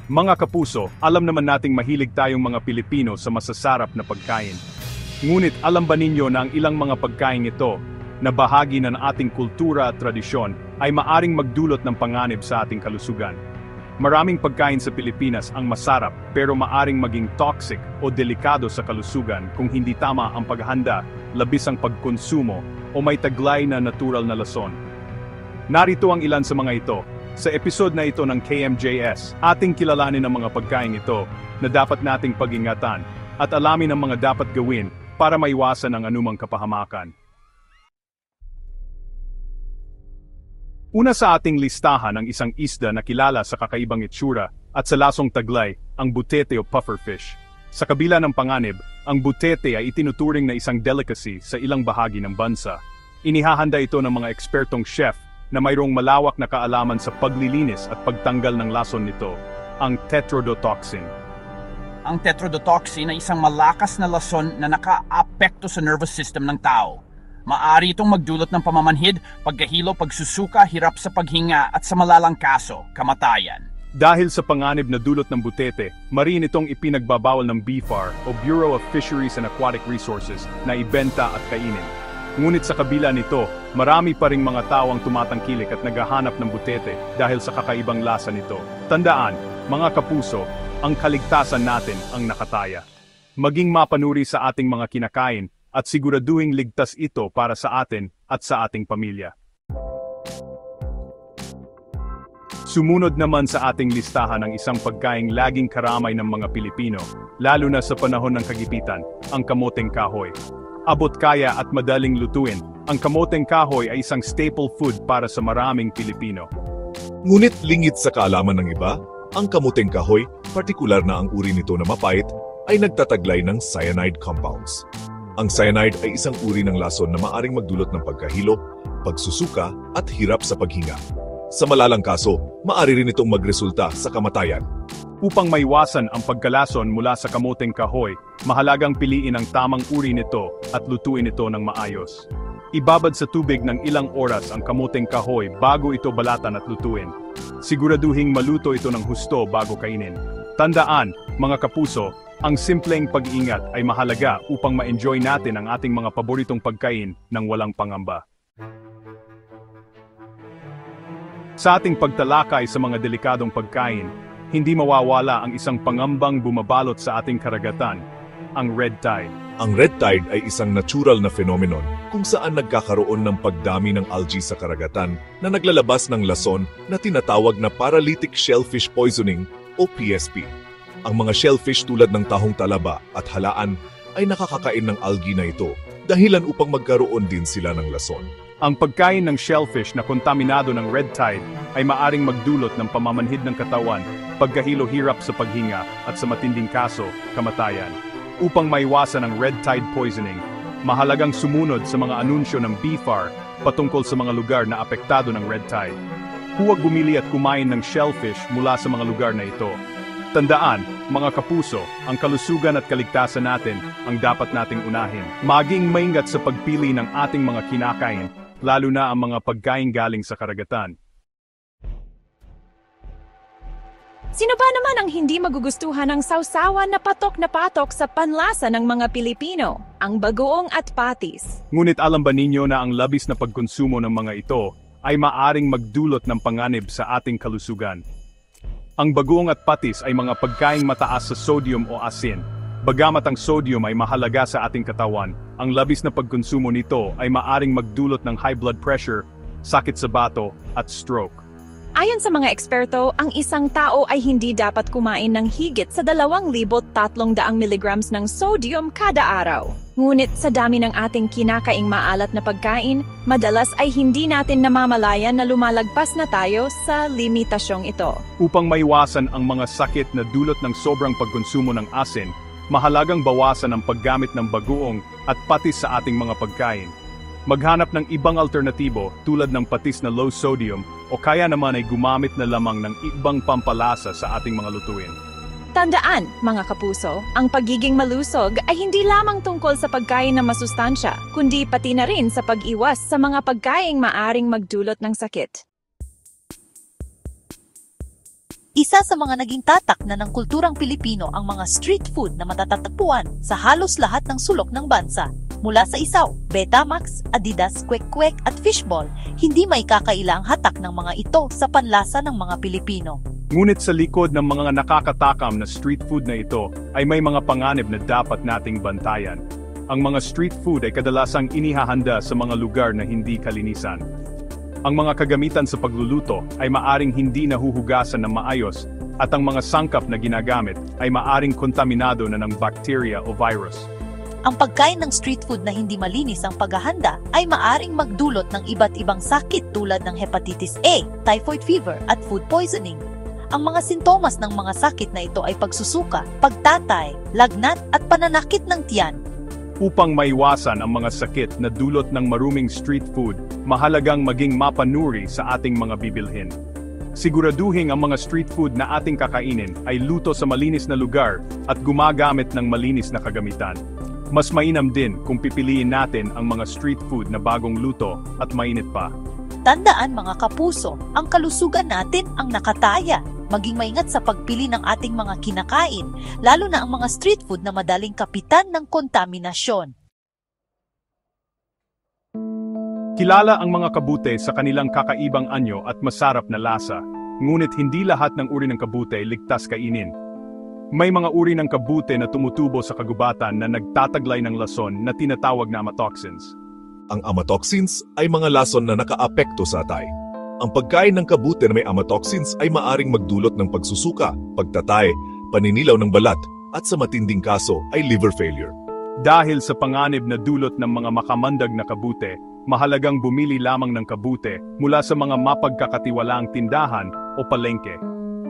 Mga kapuso, alam naman nating mahilig tayong mga Pilipino sa masasarap na pagkain. Ngunit alam ba ninyo na ang ilang mga pagkain ito, na bahagi ng ating kultura at tradisyon, ay maaring magdulot ng panganib sa ating kalusugan? Maraming pagkain sa Pilipinas ang masarap pero maaring maging toxic o delikado sa kalusugan kung hindi tama ang paghahanda, labis ang pagkonsumo, o may taglay na natural na lason. Narito ang ilan sa mga ito. Sa episode na ito ng KMJS, ating kilalanin ang mga pagkain ito na dapat nating pag-ingatan at alamin ang mga dapat gawin para maiwasan ang anumang kapahamakan. Una sa ating listahan ang isang isda na kilala sa kakaibang itsura at sa lasong taglay, ang butete o pufferfish. Sa kabila ng panganib, ang butete ay itinuturing na isang delicacy sa ilang bahagi ng bansa. Inihahanda ito ng mga ekspertong chef na mayroong malawak na kaalaman sa paglilinis at pagtanggal ng lason nito, ang tetrodotoxin. Ang tetrodotoxin ay isang malakas na lason na naka-apekto sa nervous system ng tao. Maaari itong magdulot ng pamamanhid, pagkahilo, pagsusuka, hirap sa paghinga at sa malalang kaso, kamatayan. Dahil sa panganib na dulot ng butete, mariin itong ipinagbabawal ng BFAR o Bureau of Fisheries and Aquatic Resources na ibenta at kainin. Ngunit sa kabila nito, marami pa ring mga tao ang tumatangkilik at naghahanap ng butete dahil sa kakaibang lasa nito. Tandaan, mga kapuso, ang kaligtasan natin ang nakataya. Maging mapanuri sa ating mga kinakain at siguraduhing ligtas ito para sa atin at sa ating pamilya. Sumunod naman sa ating listahan ang isang pagkaing laging karamay ng mga Pilipino, lalo na sa panahon ng kagipitan, ang kamoteng kahoy. Abot kaya at madaling lutuin, ang kamoteng kahoy ay isang staple food para sa maraming Pilipino. Ngunit lingid sa kaalaman ng iba, ang kamoteng kahoy, partikular na ang uri nito na mapait, ay nagtataglay ng cyanide compounds. Ang cyanide ay isang uri ng lason na maaring magdulot ng pagkahilo, pagsusuka at hirap sa paghinga. Sa malalang kaso, maaari rin itong magresulta sa kamatayan. Upang maiwasan ang pagkalason mula sa kamoteng kahoy, mahalagang piliin ang tamang uri nito at lutuin ito ng maayos. Ibabad sa tubig ng ilang oras ang kamoteng kahoy bago ito balatan at lutuin. Siguraduhing maluto ito ng husto bago kainin. Tandaan, mga kapuso, ang simpleng pag-iingat ay mahalaga upang ma-enjoy natin ang ating mga paboritong pagkain ng walang pangamba. Sa ating pagtalakay sa mga delikadong pagkain, hindi mawawala ang isang pangambang bumabalot sa ating karagatan, ang red tide. Ang red tide ay isang natural na phenomenon kung saan nagkakaroon ng pagdami ng algae sa karagatan na naglalabas ng lason na tinatawag na paralytic shellfish poisoning o PSP. Ang mga shellfish tulad ng tahong talaba at halaan ay nakakakain ng algae na ito, dahilan upang magkaroon din sila ng lason. Ang pagkain ng shellfish na kontaminado ng red tide ay maaring magdulot ng pamamanhid ng katawan, pagkahilo-hirap sa paghinga at sa matinding kaso, kamatayan. Upang maiwasan ang red tide poisoning, mahalagang sumunod sa mga anunsyo ng BFAR patungkol sa mga lugar na apektado ng red tide. Huwag bumili at kumain ng shellfish mula sa mga lugar na ito. Tandaan, mga kapuso, ang kalusugan at kaligtasan natin ang dapat nating unahin. Maging maingat sa pagpili ng ating mga kinakain, lalo na ang mga pagkain galing sa karagatan. Sino ba naman ang hindi magugustuhan ng sausawan na patok sa panlasa ng mga Pilipino, ang bagoong at patis? Ngunit alam ba ninyo na ang labis na pagkonsumo ng mga ito ay maaring magdulot ng panganib sa ating kalusugan? Ang bagoong at patis ay mga pagkaing mataas sa sodium o asin. Bagamat ang sodium ay mahalaga sa ating katawan, ang labis na pagkonsumo nito ay maaring magdulot ng high blood pressure, sakit sa bato, at stroke. Ayon sa mga eksperto, ang isang tao ay hindi dapat kumain ng higit sa 2,300 mg ng sodium kada araw. Ngunit sa dami ng ating kinakaing maalat na pagkain, madalas ay hindi natin namamalayan na lumalagpas na tayo sa limitasyong ito. Upang maiwasan ang mga sakit na dulot ng sobrang pagkonsumo ng asin, mahalagang bawasan ang paggamit ng bagoong at patis sa ating mga pagkain. Maghanap ng ibang alternatibo tulad ng patis na low sodium o kaya naman ay gumamit na lamang ng ibang pampalasa sa ating mga lutuin. Tandaan, mga kapuso, ang pagiging malusog ay hindi lamang tungkol sa pagkain na masustansya, kundi pati na rin sa pag-iwas sa mga pagkaing maaring magdulot ng sakit. Isa sa mga naging tatak na ng kulturang Pilipino ang mga street food na matatagpuan sa halos lahat ng sulok ng bansa. Mula sa isaw, Betamax, Adidas, Kwek-Kwek at Fishball, hindi may kakaila ang hatak ng mga ito sa panlasa ng mga Pilipino. Ngunit sa likod ng mga nakakatakam na street food na ito ay may mga panganib na dapat nating bantayan. Ang mga street food ay kadalasang inihahanda sa mga lugar na hindi kalinisan. Ang mga kagamitan sa pagluluto ay maaring hindi nahuhugasan ng maayos at ang mga sangkap na ginagamit ay maaring kontaminado na ng bacteria o virus. Ang pagkain ng street food na hindi malinis ang paghahanda ay maaring magdulot ng iba't ibang sakit tulad ng hepatitis A, typhoid fever at food poisoning. Ang mga sintomas ng mga sakit na ito ay pagsusuka, pagtatay, lagnat at pananakit ng tiyan. Upang maiwasan ang mga sakit na dulot ng maruming street food, mahalagang maging mapanuri sa ating mga bibilhin. Siguraduhin ang mga street food na ating kakainin ay luto sa malinis na lugar at gumagamit ng malinis na kagamitan. Mas mainam din kung pipiliin natin ang mga street food na bagong luto at mainit pa. Tandaan mga kapuso, ang kalusugan natin ang nakataya. Maging maingat sa pagpili ng ating mga kinakain, lalo na ang mga street food na madaling kapitan ng kontaminasyon. Kilala ang mga kabute sa kanilang kakaibang anyo at masarap na lasa, ngunit hindi lahat ng uri ng kabute ligtas kainin. May mga uri ng kabute na tumutubo sa kagubatan na nagtataglay ng lason na tinatawag na amatoxins. Ang amatoxins ay mga lason na nakaapekto sa atay. Ang pagkain ng kabute na may amatoxins ay maaring magdulot ng pagsusuka, pagtatay, paninilaw ng balat, at sa matinding kaso ay liver failure. Dahil sa panganib na dulot ng mga makamandag na kabute, mahalagang bumili lamang ng kabute mula sa mga mapagkakatiwalaang tindahan o palengke.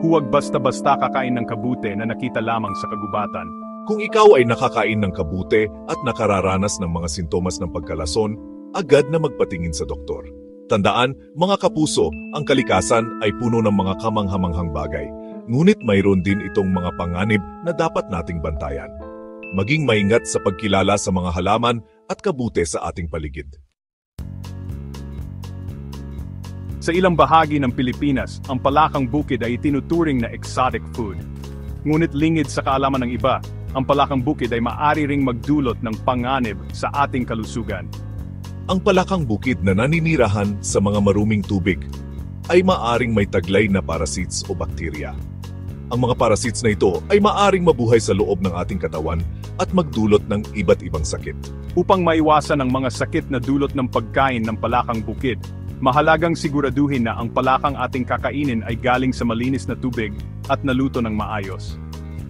Huwag basta-basta kakain ng kabute na nakita lamang sa kagubatan. Kung ikaw ay nakakain ng kabute at nakararanas ng mga sintomas ng pagkalason, agad na magpatingin sa doktor. Tandaan, mga kapuso, ang kalikasan ay puno ng mga kamanghamanghang bagay. Ngunit mayroon din itong mga panganib na dapat nating bantayan. Maging maingat sa pagkilala sa mga halaman at kabute sa ating paligid. Sa ilang bahagi ng Pilipinas, ang palakang bukid ay itinuturing na exotic food. Ngunit lingid sa kaalaman ng iba, ang palakang bukid ay maaari ring magdulot ng panganib sa ating kalusugan. Ang palakang bukid na naninirahan sa mga maruming tubig ay maaring may taglay na parasites o bakterya. Ang mga parasites na ito ay maaring mabuhay sa loob ng ating katawan at magdulot ng iba't ibang sakit. Upang maiwasan ang mga sakit na dulot ng pagkain ng palakang bukid, mahalagang siguraduhin na ang palakang ating kakainin ay galing sa malinis na tubig at naluto ng maayos.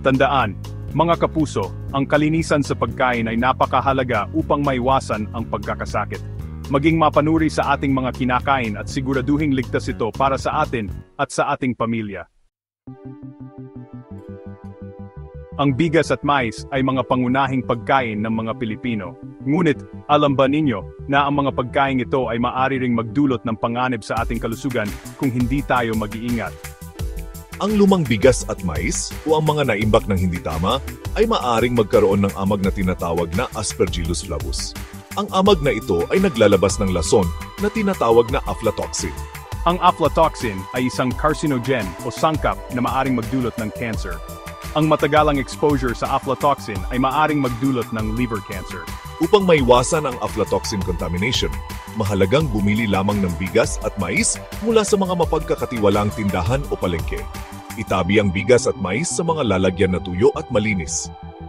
Tandaan, mga kapuso, ang kalinisan sa pagkain ay napakahalaga upang maiwasan ang pagkakasakit. Maging mapanuri sa ating mga kinakain at siguraduhing ligtas ito para sa atin at sa ating pamilya. Ang bigas at mais ay mga pangunahing pagkain ng mga Pilipino. Ngunit, alam ba ninyo na ang mga pagkain ito ay maaari ring magdulot ng panganib sa ating kalusugan kung hindi tayo mag-iingat? Ang lumang bigas at mais o ang mga naimbak ng hindi tama ay maaring magkaroon ng amag na tinatawag na Aspergillus flavus. Ang amag na ito ay naglalabas ng lason na tinatawag na aflatoxin. Ang aflatoxin ay isang carcinogen o sangkap na maaring magdulot ng cancer. Ang matagalang exposure sa aflatoxin ay maaring magdulot ng liver cancer. Upang maiwasan ang aflatoxin contamination, mahalagang bumili lamang ng bigas at mais mula sa mga mapagkakatiwalaang tindahan o palengke. Itabi ang bigas at mais sa mga lalagyan na tuyo at malinis.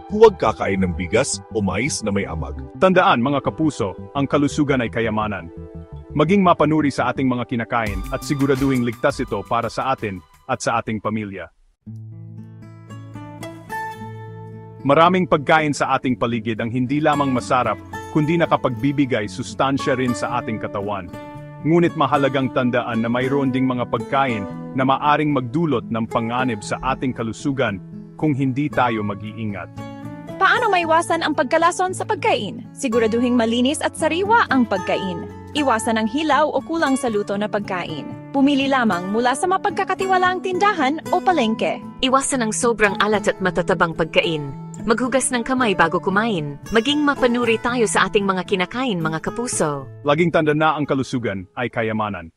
Huwag kakain ng bigas o mais na may amag. Tandaan mga kapuso, ang kalusugan ay kayamanan. Maging mapanuri sa ating mga kinakain at siguraduhing ligtas ito para sa atin at sa ating pamilya. Maraming pagkain sa ating paligid ang hindi lamang masarap, kundi nakapagbibigay sustansya rin sa ating katawan. Ngunit mahalagang tandaan na mayroon ding mga pagkain na maaring magdulot ng panganib sa ating kalusugan kung hindi tayo mag-iingat. Paano maiwasan ang pagkalason sa pagkain? Siguraduhing malinis at sariwa ang pagkain. Iwasan ang hilaw o kulang sa luto na pagkain. Pumili lamang mula sa mapagkakatiwalaang tindahan o palengke. Iwasan ang sobrang alat at matatabang pagkain. Maghugas ng kamay bago kumain. Maging mapanuri tayo sa ating mga kinakain, mga kapuso. Laging tanda na ang kalusugan ay kayamanan.